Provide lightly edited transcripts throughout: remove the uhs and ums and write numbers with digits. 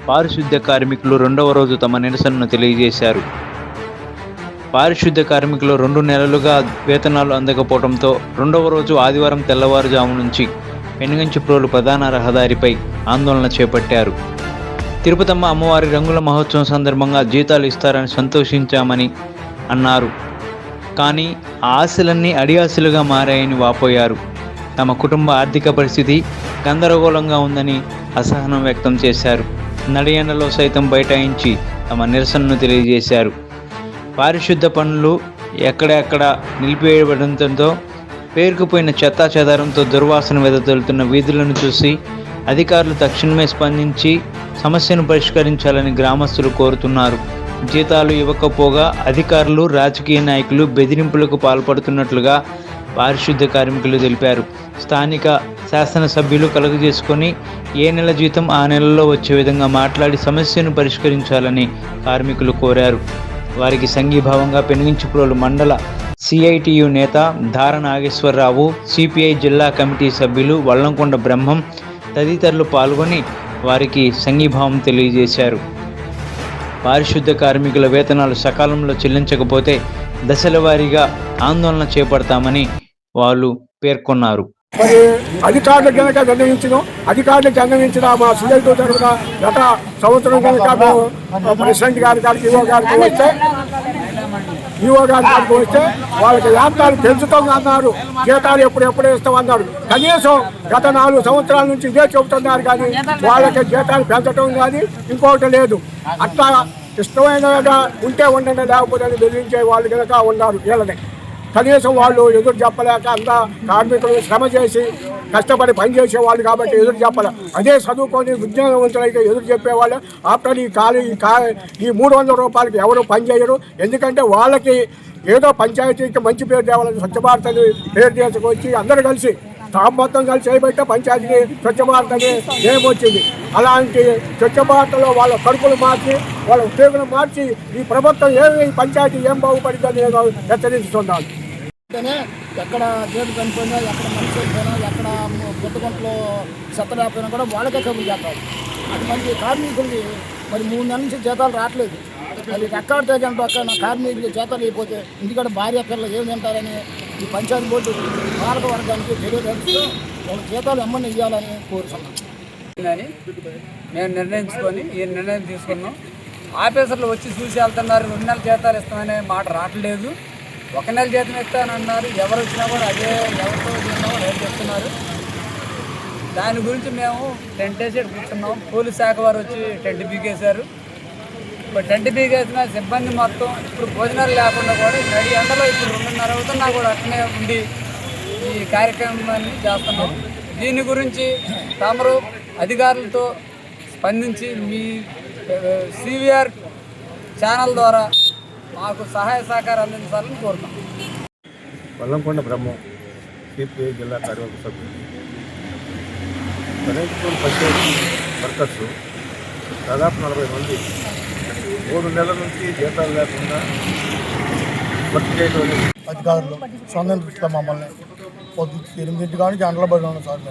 పారిశుద్ధ్య కార్మికులు రెండవ రోజు తమ నిరసనను తెలియజేశారు. పారిశుద్ధ్య కార్మికులు 2 నెలలుగా వేతనాలు అందకపోవడంతో రెండవ రోజు ఆదివారం తెల్లవారుజాము నుంచి పెనుగంచిప్రోలు ప్రధాన రహదారిపై ఆందోళన చేపట్టారు. తిరుపతమ్మ అమ్మవారి రంగుల మహోత్సవం సందర్భంగా జీతాలు ఇస్తారని సంతోషించామని అన్నారు. కానీ ఆ ఆశలన్నీ అడియాశలుగా మారాయని వాపోయారు. తమ కుటుంబ ఆర్థిక పరిస్థితి గందరగోళంగా ఉందని అసహనం వ్యక్తం చేశారు. నడియండలో సైతం బైఠాయించి తమ నిరసనను తెలియజేశారు. పారిశుద్ధ పనులు ఎక్కడెక్కడ నిలిపివేయబడంతో పేరుకుపోయిన చెత్తా చెదారంతో దుర్వాసన వెదజల్లుతున్న వీధులను చూసి అధికారులు తక్షణమే స్పందించి సమస్యను పరిష్కరించాలని గ్రామస్తులు కోరుతున్నారు. జీతాలు ఇవ్వకపోగా అధికారులు, రాజకీయ నాయకులు బెదిరింపులకు పాల్పడుతున్నట్లుగా పారిశుద్ధ్య కార్మికులు తెలిపారు. స్థానిక శాసనసభ్యులు కలుగజేసుకొని ఏ నెల జీతం ఆ నెలలో వచ్చే విధంగా మాట్లాడి సమస్యను పరిష్కరించాలని కార్మికులు కోరారు. వారికి సంఘీభావంగా పెనుగంచిప్రోలు మండల సిఐటియు నేత ధార నాగేశ్వరరావు, సిపిఐ జిల్లా కమిటీ సభ్యులు వల్లంకొండ బ్రహ్మం తదితరులు పాల్గొని వారికి సంఘీభావం తెలియజేశారు. పారిశుద్ధ్య కార్మికుల వేతనాలు సకాలంలో చెల్లించకపోతే దశల వారీగా ఆందోళన చేపడతామని వాళ్ళు పేర్కొన్నారు. మరి అధికారులు కనుక నిర్ణయించిన మా సుజయ్తో తరఫున గత సంవత్సరం కనుక మేము ప్రెసిడెంట్ గారికి ఈఓ గారికి వస్తే వాళ్ళకి వేతనాలు పెంచుతాం అన్నారు. జీతాలు ఎప్పుడు ఇస్తామన్నారు. కనీసం గత 4 సంవత్సరాల నుంచి ఇదే చెబుతున్నారు. కానీ వాళ్ళకి జీతాలు పెంచడం కానీ ఇంకొకటి లేదు. అట్లా ఇష్టమైన ఉంటే ఉండండి, లేకపోతే బెదిరించే వాళ్ళు కనుక ఉన్నారు. వీళ్ళని కనీసం వాళ్ళు ఎదురు చెప్పలేక అంతా కార్మికులు శ్రమ చేసి కష్టపడి పనిచేసే వాళ్ళు కాబట్టి ఎదురు చెప్పలే. అదే చదువుకొని విజ్ఞానవంతులైతే ఎదురు చెప్పేవాళ్ళు. ఆఫ్టర్ ఈ 300 రూపాయలకి ఎవరు పనిచేయరు. ఎందుకంటే వాళ్ళకి ఏదో పంచాయతీకి మంచి పేరు తేవాలని స్వచ్ఛ భారత్ అని పేరు తీసుకొచ్చి అందరూ కలిసి స్టాఫ్ మొత్తం కలిసి చేయబట్టే పంచాయతీకి స్వచ్ఛ భారత్ అని ఏమొచ్చింది. అలాంటి స్వచ్ఛ భారత్లో వాళ్ళ కడుపులు మార్చి వాళ్ళ ఉద్యోగులు మార్చి ఈ ప్రభుత్వం ఏమి పంచాయతీ ఏం బాగుపడిందని నేను హెచ్చరిస్తున్నాను. ఎక్కడ జేబు చనిపోయినా, ఎక్కడ మనిషి అయిపోయినా, ఎక్కడ గుట్టగుంటలో చెత్త లేకపోయినా కూడా వాళ్ళకే కబురు చేస్తారు. అటువంటి కార్మికులకి మరి 3 నెలల నుంచి జీతాలు రావట్లేదు. అది రెక్కాడితే కనుక నా కార్మికులు జీతాలు అయిపోతే ఇంటికాడ భార్య పిల్లలు ఏం తింటారని ఈ పంచాయతీ బోర్డు పాలక వర్గానికి తెలియజేస్తూ వాళ్ళ జీతాలు ఎమ్మని ఇవ్వాలని కోరుతున్నాం. మేము నిర్ణయించుకొని ఈ నిర్ణయం తీసుకున్నాం. ఆఫీసర్లు వచ్చి చూసి వెళ్తున్నారు. 2 నెలల జీతాలు ఇస్తామనే మాట రావట్లేదు. 1 నెల జీతం ఇస్తానన్నారు. ఎవరు వచ్చినా కూడా అదే ఎవరితో వచ్చినా కూడా అదే చెప్తున్నారు. దాని గురించి మేము టెంట్ వేసి కూర్చున్నాం. పోలీస్ శాఖ వారు వచ్చి టెంట్ పీకేశారు. ఇప్పుడు టెంట్ పీకేసిన సిబ్బంది మొత్తం ఇప్పుడు భోజనాలు లేకుండా కూడా నడి ఎండలో ఇప్పుడు 2:30 అవుతున్నా కూడా అట్లనే ఉండి ఈ కార్యక్రమాన్ని చేస్తున్నాం. దీని గురించి తమరు అధికారులతో స్పందించి మీ సివిఆర్ ఛానల్ ద్వారా మాకు సహాయ సహకారం అందించాలని కోరుతాం. వల్లంకొండ బ్రహ్మం, సిపిఐ జిల్లా కార్యవర్గ సభ్యులు. పెనుగంచిప్రోలు పంచాయతీ వర్కర్స్ దాదాపు 40 మంది 3 నెలల నుంచి జీతాలు లేకుండా వర్క్ చేయడం. అధికారులు స్పందించడం మమ్మల్ని 8 కానీ గంటల పడి ఉన్నాం సార్.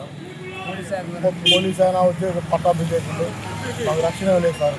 మేము పోలీస్ అయినా వచ్చి పట్టాభి చేసింది, మాకు రక్షణ లేదు సార్.